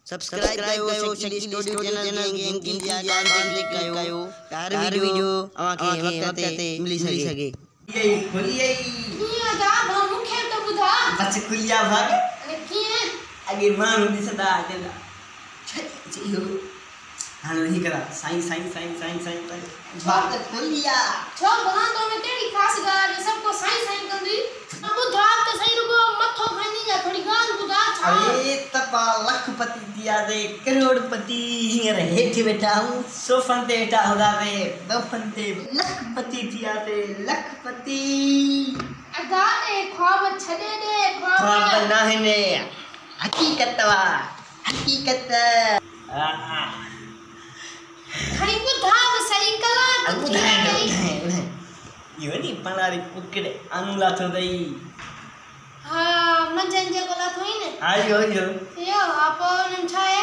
subscribe कयो शक्ति studio channel game की जानकारी क्लिक कयो हर वीडियो आके वक्त मिली सके ये खुलिए किया जा भानु खेल तो बुधा बच्चे खुलिया भाग अरे किए आगे मान दिसदा आजेला चाहिए हां नहीं करा sign sign sign sign sign बात खुलिया छो बना तो मैं तेरी खास गाल सबको साइन साइन कर दी अब बुधा तो सही रुको मथो खानी जा थोड़ी गाल बुधा छा अरे तपा लखपति दिया दे करोड़पति हियर हेठ बैठा हूं सोफन ते बैठा होदा दे दफन ते लखपति दिया दे लखपति अदा ए ख्वाब छदे दे ख्वाब ना है ने हकीकत वा हकीकत खड़ी बुधा सही कला उठाए यो नी पणारी कुकड़े अनुला तो दई हां मंजन जे कोला थोई ने आयो यो आपो नम छाए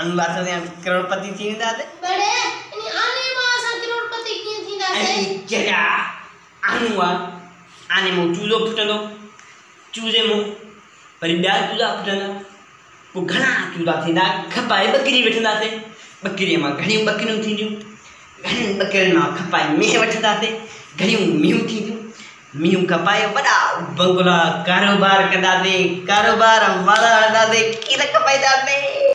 अनुला तो ने करोड़पति थी दादे बड़े इनी आने मा सा करोड़पति की थी दादे अरे जगा अनुवा आने मो चूजो फुटंदो चूजे मो परी ब्या चूजा फुटंदा को घणा चूजा थींदा खपाए बकरी वठंदा थे बकरी मा घणी बकरियूं थींदियूं घणी बकरियुनि मां खपाए मेह वठंदा थे घणियूं मियूं थींदियूं मियूं खपाए वॾा बंगला कारोबार कंदा थे कारोबार वारा हलंदा थे कीर खपाईंदा थे